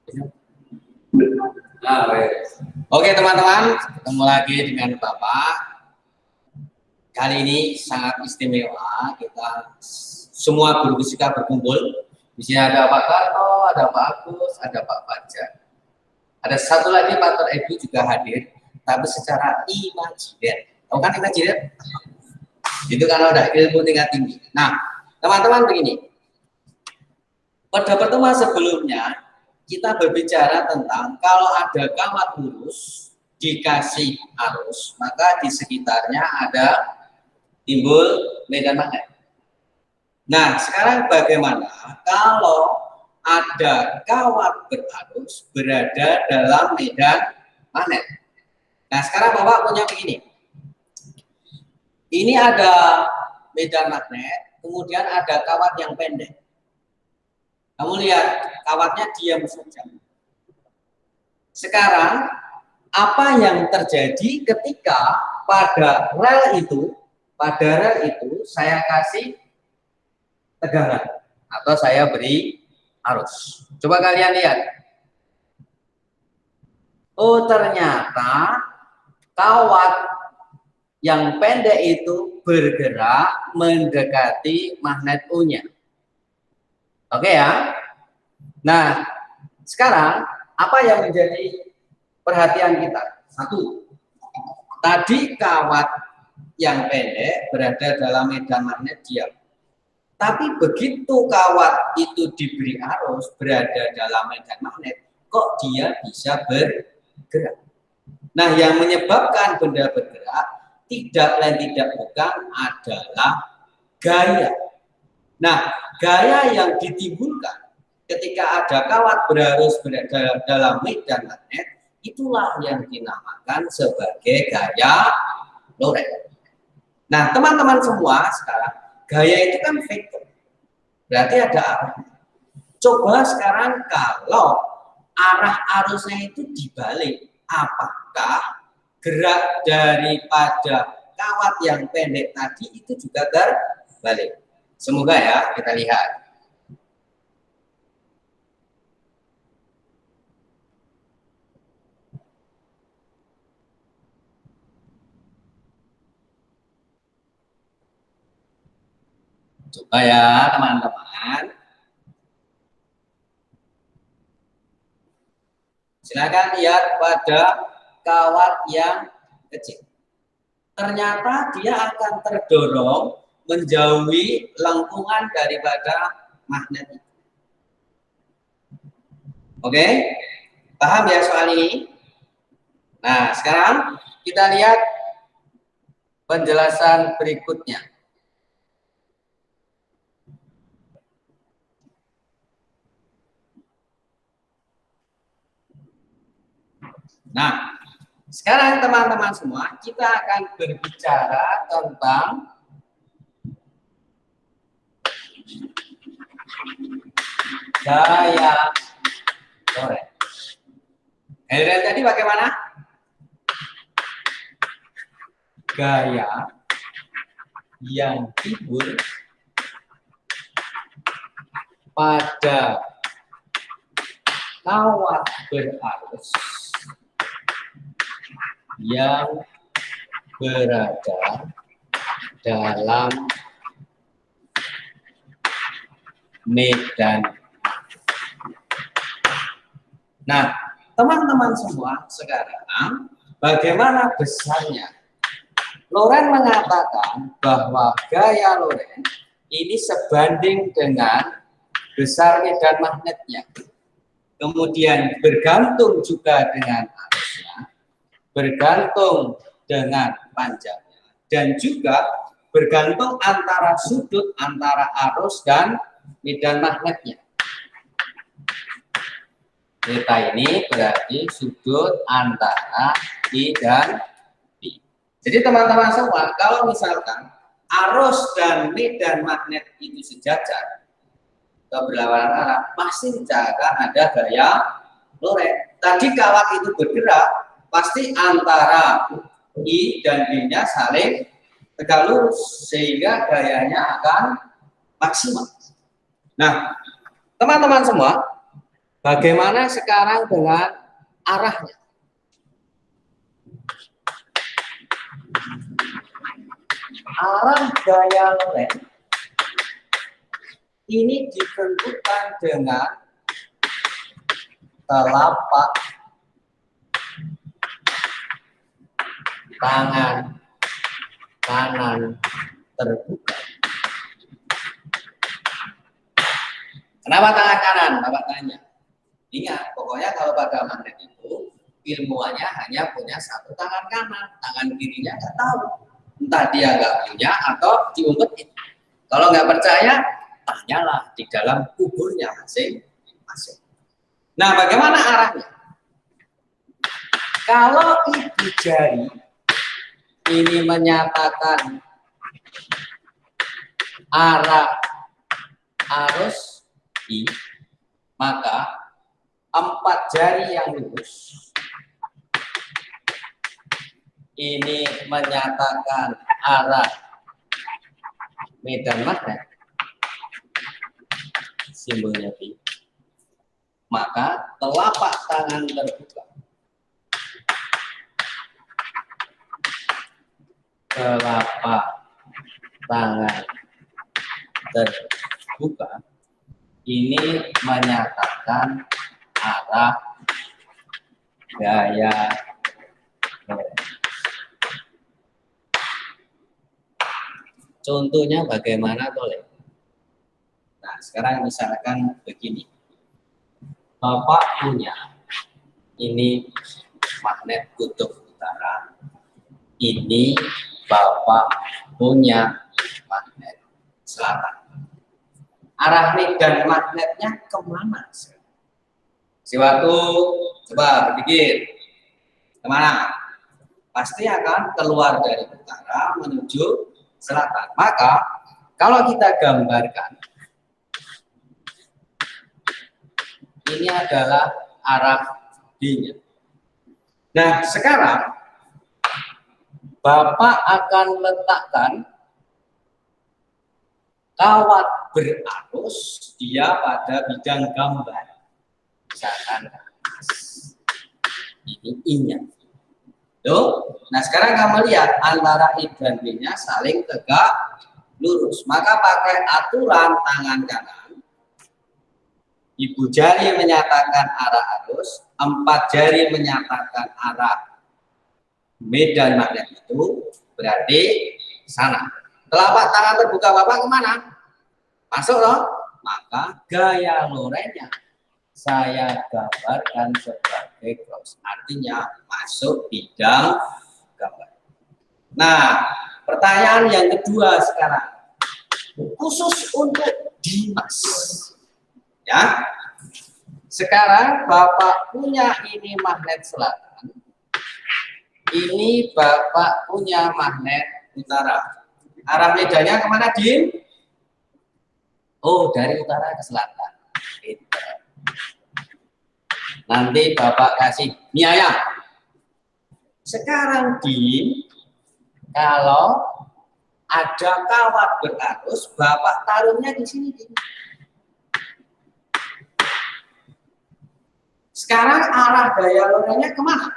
Nah, oke teman-teman, ketemu lagi dengan Bapak. Kali ini sangat istimewa, kita semua guru fisika berkumpul. Di sini ada Pak Karto, ada Pak Agus, ada Pak Fajar. Ada satu lagi Pak Edu juga hadir, tapi secara imajiner. Tahu kan imajiner? Itu karena udah ilmu tingkat tinggi. Nah, teman-teman begini. Pada pertemuan sebelumnya, kita berbicara tentang kalau ada kawat lurus dikasih arus, maka di sekitarnya ada timbul medan magnet. Nah, sekarang bagaimana kalau ada kawat berarus berada dalam medan magnet? Nah, sekarang Bapak punya begini. Ini ada medan magnet, kemudian ada kawat yang pendek. Kamu lihat, kawatnya diam saja. Sekarang, apa yang terjadi ketika pada rel itu, saya kasih tegangan atau saya beri arus. Coba kalian lihat. Oh, ternyata kawat yang pendek itu bergerak mendekati magnet U-nya. Oke ya. Nah, sekarang apa yang menjadi perhatian kita? Satu, tadi kawat yang pendek berada dalam medan magnet diam. Tapi begitu kawat itu diberi arus berada dalam medan magnet, kok dia bisa bergerak? Nah, yang menyebabkan benda bergerak tidak lain tidak bukan adalah gaya. Nah, gaya yang ditimbulkan ketika ada kawat berarus berada dalam medan magnet, itulah yang dinamakan sebagai gaya Lorentz. Nah, teman-teman semua sekarang, gaya itu kan vektor, berarti ada arahnya. Coba sekarang kalau arah arusnya itu dibalik, apakah gerak daripada kawat yang pendek tadi itu juga terbalik? Semoga ya, kita lihat. Coba ya, teman-teman. Silakan lihat pada kawat yang kecil. Ternyata dia akan terdorong menjauhi lengkungan daripada magnet. Oke, paham ya soal ini? Nah, sekarang kita lihat penjelasan berikutnya. Nah, sekarang teman-teman semua, kita akan berbicara tentang gaya Lorentz. Gaya Lorentz tadi bagaimana? Gaya yang timbul pada kawat berarus yang berada dalam medan. Nah, teman-teman semua sekarang bagaimana besarnya? Lorentz mengatakan bahwa gaya Lorentz ini sebanding dengan besar medan magnetnya. Kemudian bergantung juga dengan arusnya, bergantung dengan panjangnya, dan juga bergantung antara sudut antara arus dan medan magnetnya. Theta ini berarti sudut antara I dan B. Jadi teman-teman semua, kalau misalkan arus dan medan magnet itu sejajar atau berlawanan arah, pasti akan ada gaya Lorentz. Tadi kawat itu bergerak, pasti antara I dan B-nya saling tegak lurus, sehingga gayanya akan maksimal. Nah, teman-teman semua, Bagaimana sekarang dengan arahnya? Arah gaya loreng ini ditentukan dengan telapak tangan kanan terbuka. Kenapa tangan kanan? Bapak tanya. Ingat, pokoknya kalau pada magnet itu ilmuannya hanya punya satu tangan kanan, tangan kirinya nggak tahu. Entah dia nggak punya atau diumpetin. Kalau nggak percaya, tanyalah di dalam kuburnya masing-masing. Nah, bagaimana arahnya? Kalau ibu jari ini menyatakan arah arus I, maka 4 jari yang lurus ini menyatakan arah medan magnet, simbolnya P, maka telapak tangan terbuka, telapak tangan terbuka ini menyatakan arah gaya loreng. Contohnya bagaimana, Toleh? Nah, sekarang misalkan begini. Bapak punya ini magnet kutub utara. Ini Bapak punya magnet selatan. Arah medan magnetnya kemana? Sewaktu coba berpikir kemana? Pasti akan keluar dari utara menuju selatan. Maka kalau kita gambarkan, ini adalah arah D-nya. Nah, sekarang Bapak akan letakkan kawat berarus dia pada bidang gambar. Misalkan ini I-nya. Tuh. Nah, sekarang kamu lihat antara I dan B-nya saling tegak lurus. Maka pakai aturan tangan kanan, ibu jari menyatakan arah arus, 4 jari menyatakan arah medan magnet itu, berarti sana. Telapak tangan terbuka Bapak kemana? Masuk loh. Maka gaya lorengnya saya gambarkan sebagai cross. Artinya masuk bidang gambar. Nah, pertanyaan yang kedua sekarang. Khusus untuk Dimas. Ya. Sekarang Bapak punya ini magnet selatan. Ini Bapak punya magnet utara. Arah medannya kemana, Dim? Oh, dari utara ke selatan. Itu. Nanti Bapak kasih mie ayam. Sekarang, Dim, kalau ada kawat berarus, Bapak taruhnya di sini, Dim. Sekarang arah gaya lorengnya kemana?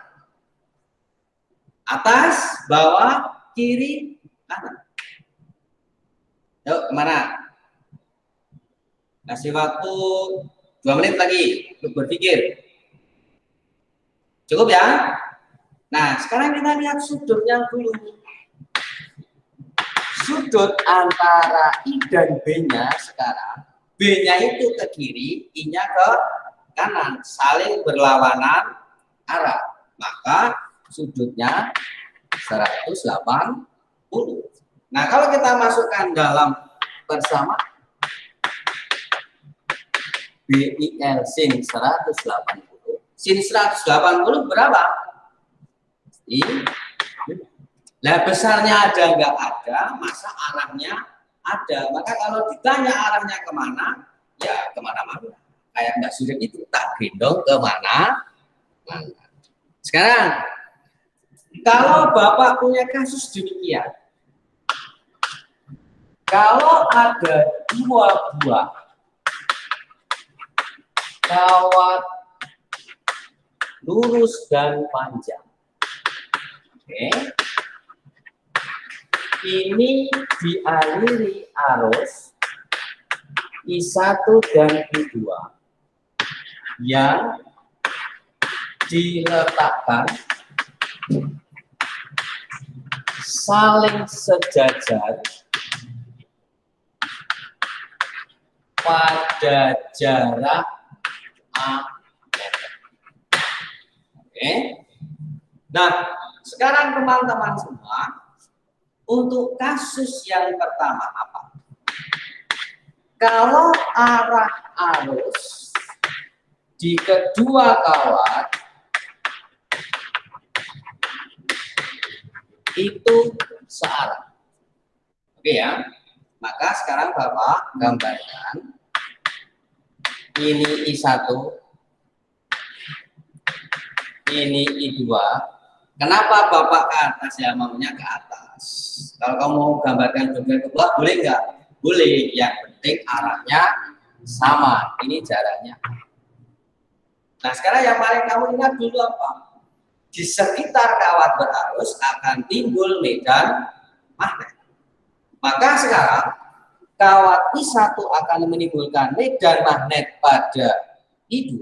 Atas, bawah, kiri, kanan. Yuk, kemana? Kasih waktu 2 menit lagi untuk berpikir. Cukup ya? Nah, sekarang kita lihat sudutnya dulu. Sudut antara I dan B-nya sekarang. B-nya itu ke kiri, I-nya ke kanan. Saling berlawanan arah. Maka sudutnya 180. Nah, kalau kita masukkan dalam persamaan BIL sin 180. Sin 180 berapa? Nah, besarnya ada nggak ada, masa arahnya ada. Maka kalau ditanya arahnya kemana, ya kemana-mana. Kayak Mbak Surip itu tak gendong kemana. Sekarang, kalau Bapak punya kasus demikian, kalau ada 2 buah kawat lurus dan panjang. Oke. Ini dialiri arus I1 dan I2 yang diletakkan saling sejajar pada jarak A. Oke. Nah, sekarang teman-teman semua, untuk kasus yang pertama apa? Kalau arah arus di kedua kawat itu searah. Oke ya. Maka sekarang Bapak gambarkan ini I1, ini I2. Kenapa Bapak ke atas ya, maunya ke atas? Kalau kamu mau gambarkan juga ke bawah, boleh nggak? Boleh. Yang penting arahnya sama. Ini jaraknya. Nah, sekarang yang paling kamu ingat dulu apa? Di sekitar kawat berarus akan timbul medan magnet. Maka sekarang kawat I1 akan menimbulkan medan magnet pada I2.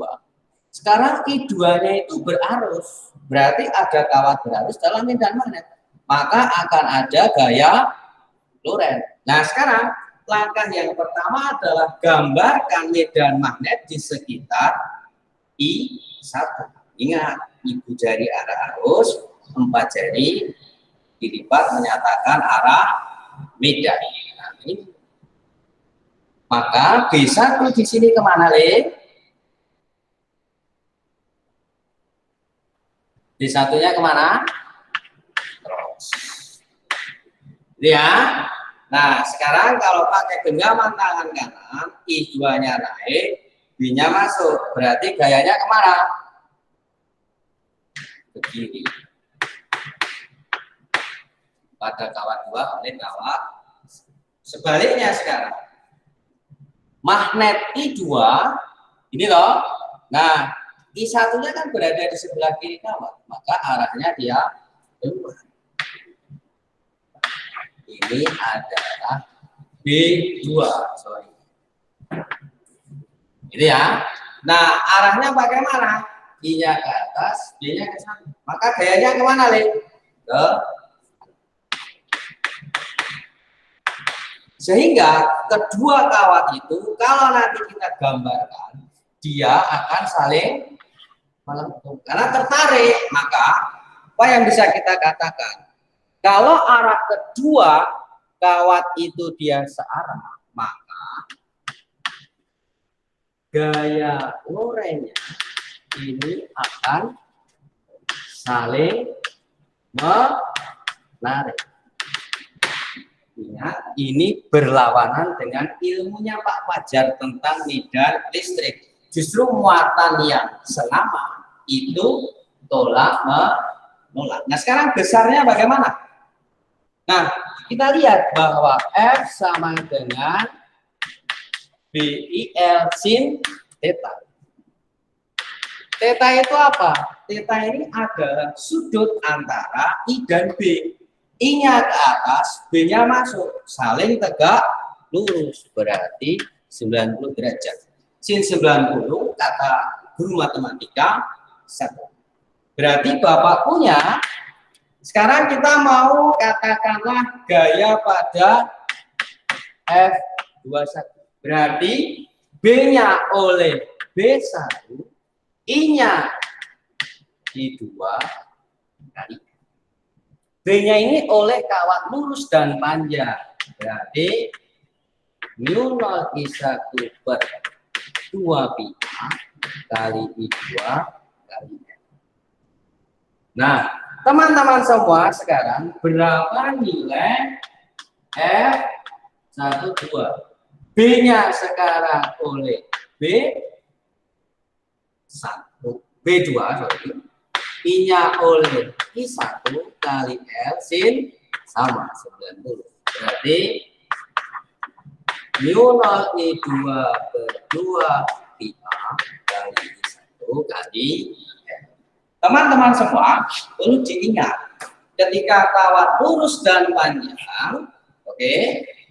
Sekarang I2-nya itu berarus. Berarti ada kawat berarus dalam medan magnet. Maka akan ada gaya Lorentz. Nah, sekarang langkah yang pertama adalah gambarkan medan magnet di sekitar I1. Ingat, ibu jari arah arus, 4 jari dilipat menyatakan arah medan. Nah, ini. Maka B1 di sini kemana, Le? B1-nya kemana? Terus. Ya. Nah, sekarang kalau pakai genggaman tangan kanan, I2-nya naik, B-nya masuk. Berarti gayanya kemana? Ke kiri. Pada kawat 2 oleh kawat. Sebaliknya sekarang. Magnet I2, ini loh. Nah, I1-nya kan berada di sebelah kiri kawat. Maka arahnya dia keluar. Ini adalah B2, sorry. Itu ya. Nah, arahnya bagaimana? I-nya ke atas, B-nya ke sana. Maka gayanya kemana, Le? Ke. Sehingga kedua kawat itu, kalau nanti kita gambarkan, dia akan saling melengkung. Karena tertarik, maka apa yang bisa kita katakan? Kalau arah kedua kawat itu dia searah, maka gaya Lorentz-nya ini akan saling menarik. Ingat, ini berlawanan dengan ilmunya Pak Fajar tentang medan listrik. Justru muatan yang sama itu tolak menolak. Nah, sekarang besarnya bagaimana? Nah, kita lihat bahwa F sama dengan BIL sin theta. Theta itu apa? Theta ini adalah sudut antara I dan B. I-nya ke atas, B-nya masuk, saling tegak lurus, berarti 90 derajat. Sin 90 kata guru matematika 1. Berarti Bapak punya. Sekarang kita mau katakanlah gaya pada F21. Berarti B-nya oleh B1, I-nya I2 kali. B-nya ini oleh kawat lurus dan panjang. Berarti mu 0 I1 per 2 pi kali I2 kali F. Nah, teman-teman semua sekarang berapa nilai F12? B-nya sekarang oleh B1, B2, sorry. I-nya oleh I1 kali L sin sama 90. Berarti mu 0 I2 per 2 pi A kali kali I1 kali F. Teman-teman semua perlu diingat, ketika kawat lurus dan panjang, oke,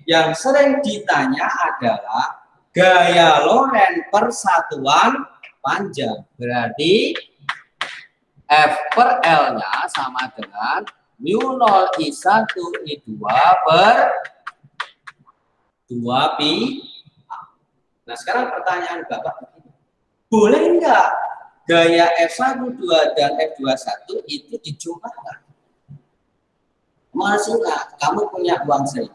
yang sering ditanya adalah gaya Lorentz persatuan panjang. Berarti F per L-nya sama dengan mu 0 I1 I2 per 2 pi. Nah, sekarang pertanyaan Bapak, boleh enggak gaya F12 dan F21 itu dijumlahkan? Masih enggak? Kamu punya uang 1.000,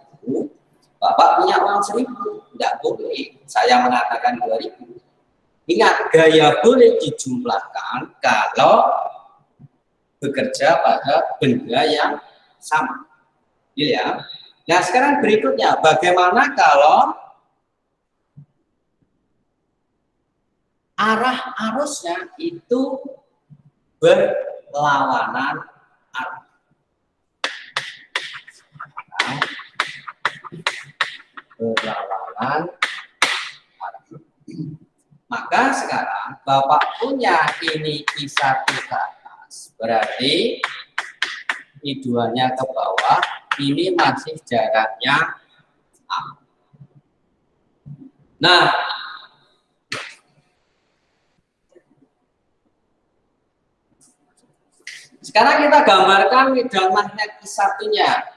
Bapak punya uang 1.000, enggak boleh. Saya mengatakan 2.000. Ingat, gaya boleh dijumlahkan kalau bekerja pada benda yang sama. Ya. Nah, sekarang berikutnya, bagaimana kalau arah arusnya itu berlawanan arah? Berlawanan arah. Maka sekarang Bapak punya ini I1 ke atas, berarti I2-nya ke bawah, ini masih jaraknya A. Nah, sekarang kita gambarkan medan magnet I1-nya.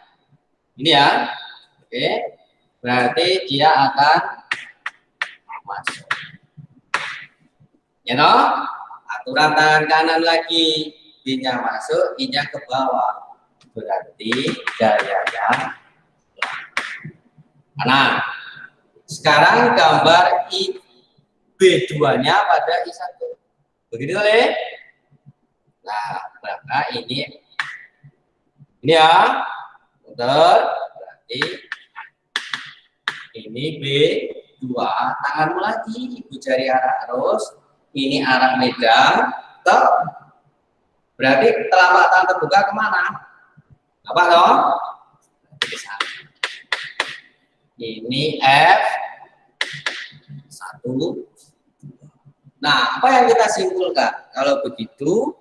Ini ya. Oke. Berarti dia akan masuk. Ya no? Aturan tangan kanan lagi. I-nya masuk, I-nya ke bawah. Berarti gayanya. Nah, sekarang gambar B2-nya pada I1. Begitu ya? Nah, maka ini ya, betul. Berarti ini B2, tanganmu lagi, ibu cari arah arus, ini arah medan, berarti telapak tangan terbuka kemana? Apa dong? Ini F1. Nah, apa yang kita simpulkan? Kalau begitu,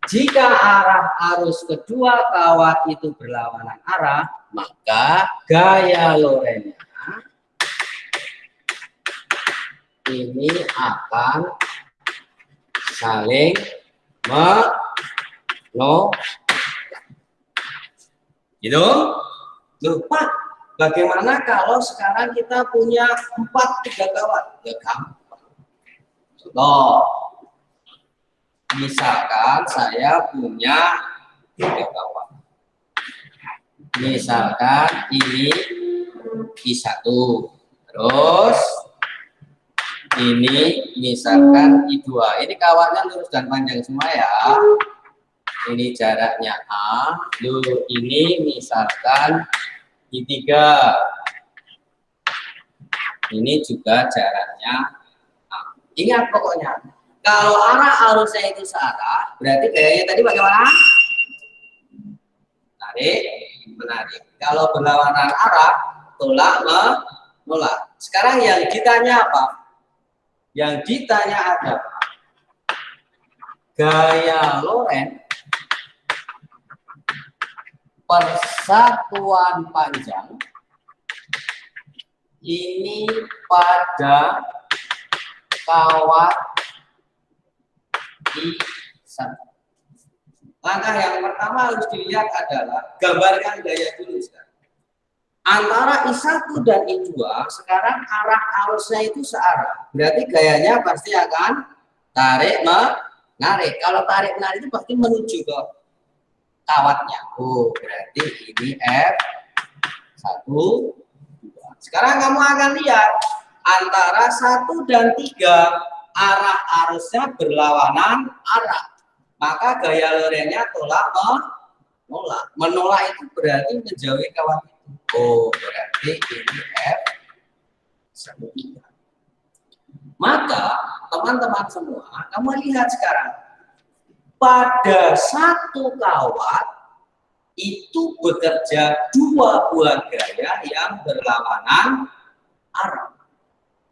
jika arah arus kedua kawat itu berlawanan arah, maka gaya Lorentz-nya ini akan saling menolak. Gitu? Lupa. Bagaimana kalau sekarang kita punya 3 kawat? Ya gampang. Contoh. Misalkan saya punya 3 kawat. Misalkan ini I1. Terus ini misalkan I2. Ini kawatnya lurus dan panjang semua ya. Ini jaraknya A. Lalu ini misalkan I3. Ini juga jaraknya A. Ingat pokoknya, kalau arah arusnya itu searah, berarti gayanya tadi bagaimana? Tarik, menarik. Kalau berlawanan arah, tolak, menolak. Sekarang yang ditanya apa? Yang ditanya adalah gaya Lorentz persatuan panjang ini pada kawat I1. Langkah yang pertama harus dilihat adalah gambarkan gaya dulu sekarang. Antara I1 dan I2 sekarang arah arusnya itu searah. Berarti gayanya pasti akan tarik menarik. Kalau tarik menarik itu pasti menuju ke kawatnya. Oh, berarti ini F1. Sekarang kamu akan lihat antara 1 dan 3 arah arusnya berlawanan arah. Maka gaya Lorentz-nya tolak menolak. Menolak itu berarti menjauhi kawat itu. Oh, berarti ini F1. Maka teman-teman semua, kamu lihat sekarang pada satu kawat itu bekerja 2 buah gaya yang berlawanan arah.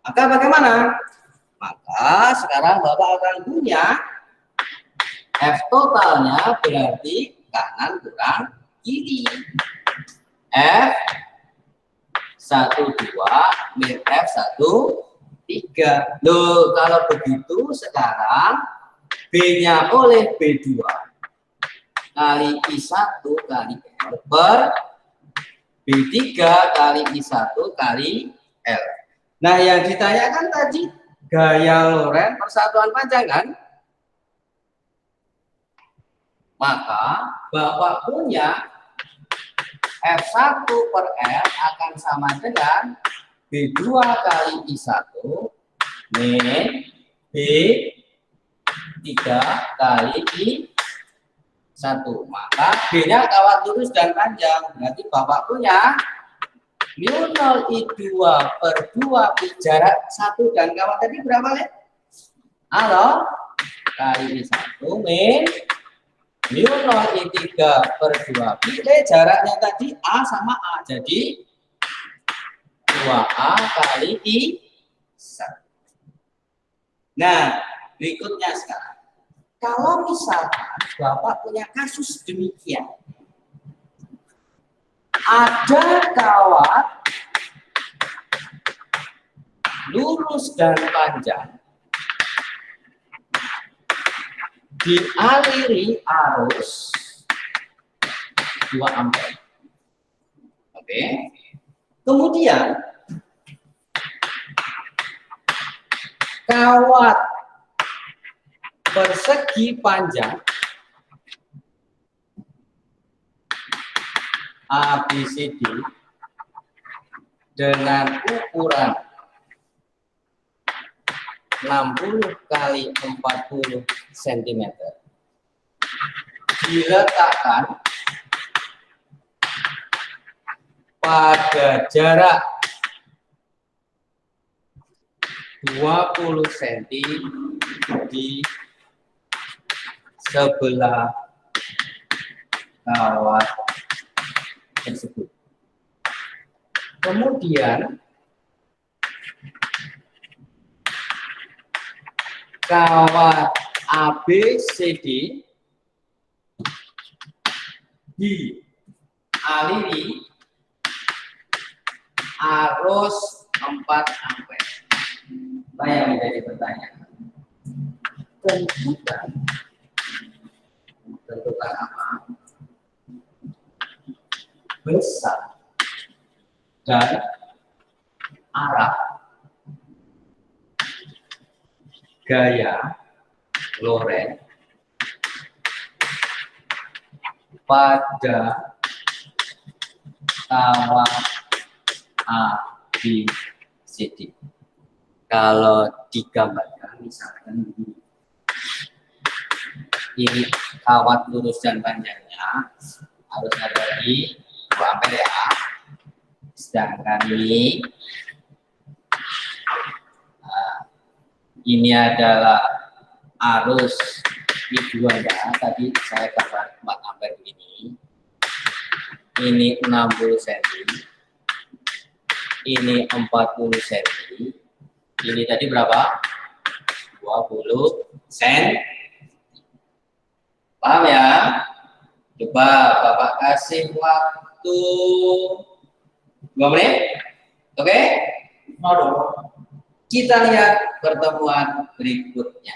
Maka bagaimana? Maka sekarang Bapak akan punya F totalnya berarti kanan kurang kiri. F 1, 2 min F 1, 3. Loh, kalau begitu sekarang B-nya oleh B2 kali I1 kali L per B3 kali I1 kali L. Nah, yang ditanyakan tadi gaya Lorentz persatuan panjang kan? Maka Bapak punya F1 per L akan sama dengan B2 kali I1 min B3 kali I1. Maka B-nya kawat lurus dan panjang. Berarti Bapak punya mu 0 I2 per 2 jarak 1 dan kawat tadi berapa ya? Halo? Kali I1 min mu 0 I3 per 2 pilih jaraknya tadi A sama A. Jadi 2A kali I1. Nah, berikutnya sekarang. Kalau misalkan Bapak punya kasus demikian. Ada kawat lurus dan panjang dialiri arus 2 ampere. Oke. Kemudian kawat persegi panjang ABCD dengan ukuran 60 kali 40 cm diletakkan pada jarak 20 cm di sebelah kawat tersebut. Kemudian kawat ABCD dialiri arus 4 ampere. Apa yang menjadi pertanyaan? Tentukan apa? Besar dan arah gaya Lorentz pada kawat ABCD. Kalau digambarkan misalkan ini kawat lurus dan panjangnya harus ada di 2 ampere ya. Sedangkan ini adalah arus I2 ya. Tadi saya gambar 4 ampere ini. Ini 60 cm. Ini 40 cm. Ini tadi berapa? 20 cm. Paham ya? Coba Bapak kasih waktu 2 menit. Oke? Kita lihat pertemuan berikutnya.